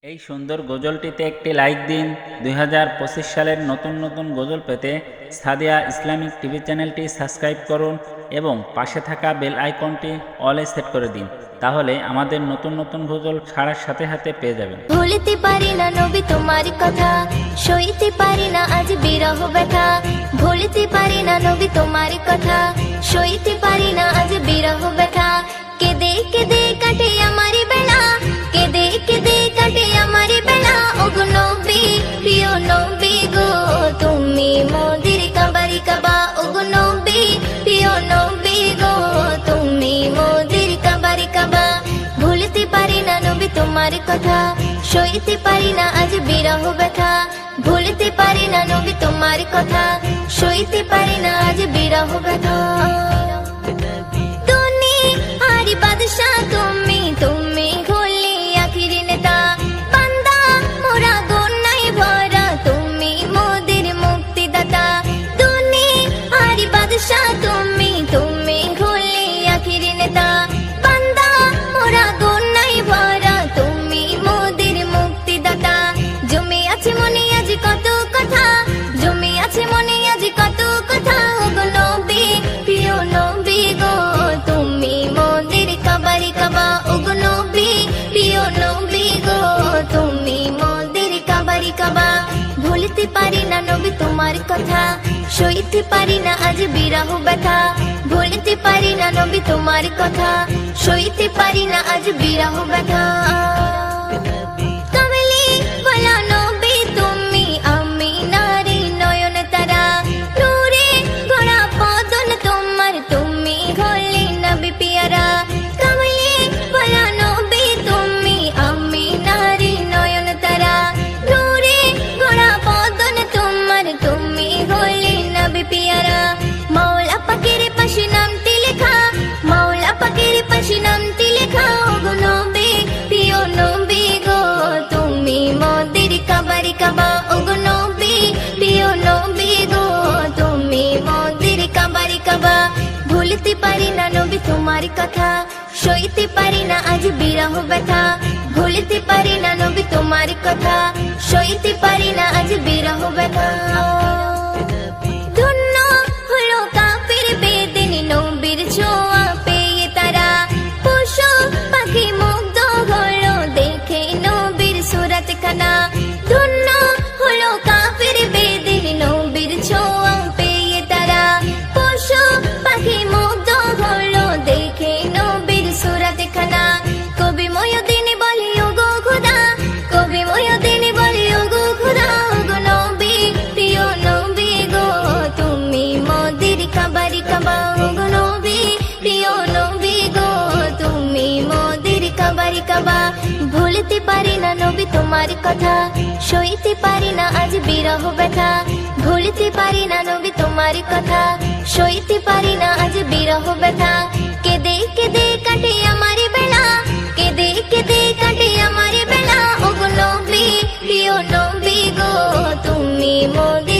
এই সুন্দর গজলটিতে একটি লাইক দিন। 2025 সালের নতুন নতুন গজল পেতে সাদিয়া ইসলামিক টিভি চ্যানেলটি সাবস্ক্রাইব করুন এবং পাশে থাকা বেল আইকনটি অলে সেট করে দিন, তাহলে আমাদের নতুন নতুন গজল ছাড়ার সাথে সাথে পেয়ে যাবেন। ভুলতে পারি না নবী তোমার কথা, সইতে পারি না আজ বিরহ ব্যথা। ভুলতে পারি না নবী তোমার কথা, সইতে পারি না আজ বিরহ ব্যথা। কেঁদে কেঁদে কাটে আমার বেলা, কেঁদে কেঁদে কাটে আমার বেলা। ওগো নবী, প্রিয় নবী গো, তুমি মোদের কাবারি কাবা। ওগো নবী, প্রিয় নবী গো, তুমি মোদের কাবারি কাবা। ভুলতে পারি না নবী তোমার কথা, সইতে পারি না আজ বিরহ ব্যথা। ভুলতে পারি না নবী তোমার কথা, সইতে পারি না আজ বিরহ ব্যথা। দুনিয়ার বাদশা তুমি, তুমি হলে আখির নেতা। বান্দা মোরা গুনাহে ভরা, তুমি মোদের মুক্তিদাতা। দুনিয়ার বাদশা তুমি, তুমি হলে আখির নেতা। বান্দা মোরা গুনাহে ভরা, তুমি মোদের মুক্তিদাতা। জমি আছে মনে আজ কত কথা, জমি আছে মনে আজ কত কথা। ওগো নবী, প্রিয় নবী গো, তুমি মোদের কাবারি কাবা। ওগো নবী, প্রিয় নবী গো, তুমি মোদের কাবারি কাবা। ভুলতে পারি না নবী তোমার কথা, সইতে পারি না আজ বিরহ ব্যথা। ভুলতে পারি না নবী তোমার কথা, সইতে পারি না আজ বিরহ ব্যথা। কমলি বলা নবী তুমি, আমি নারী নয়ন তারা। নূরে ভরা বদন তোমার, তুমি হলে নবী পিয়ারা। কমলি বলা নবী তুমি, আমি নারী নয়ন তারা। নূরে ভরা বদন তোমার, তুমি হলে নবী পিয়ারা। মাওলা পাকের পাশে নামটি লেখা, মাওলা পাকের পাশে নামটি লেখা। ওগো নবী, প্রিয় নবী গো, তুমি মোদের কাবারি কাবা। ওগো নবী, প্রিয় নবী গো, তুমি মোদের কাবারি কাবা। ভুলতে পারি না নবী তোমার কথা, সইতে পারি না আজ বিরহ ব্যথা। ভুলতে পারি না নবী তোমার কথা, সইতে পারি না আজ বিরহ ব্যথা। ধন্য হলো কাফির বেদিন নবীর ছোঁয়া পেয়ে তারা। পশু পাখি মুগ্ধ হলো দেখে নবীর সুরাত খানা। ধন্য হলো কাফির বেদিন নবীর ছোঁয়া পেয়ে তারা। পশু পাখি মুগ্ধ হলো দেখে নবীর সুরাত খানা। কবি ময়দিন বলে ওগো খোদা, কবি ময়দিন বলে ওগো খোদা। ওগো নবী, প্রিয় নবী গো, তুমি মোদের কাবারি কাবা। ওগো নবী, প্রিয় নবী গো, তুমি মোদের কাবারি কাবা। ভুলতে পারি না নবী তোমার কথা, সইতে পারি না আজ বিরহ ব্যথা। ভুলতে পারি না নবী তোমার কথা, সইতে পারি না আজ বিরহ ব্যথা। কেঁদে কেঁদে কাটে আমার বেলা, কেঁদে কেঁদে কাটে আমার বেলা। ওগো নবী, প্রিয় নবী গো, তুমি মোদের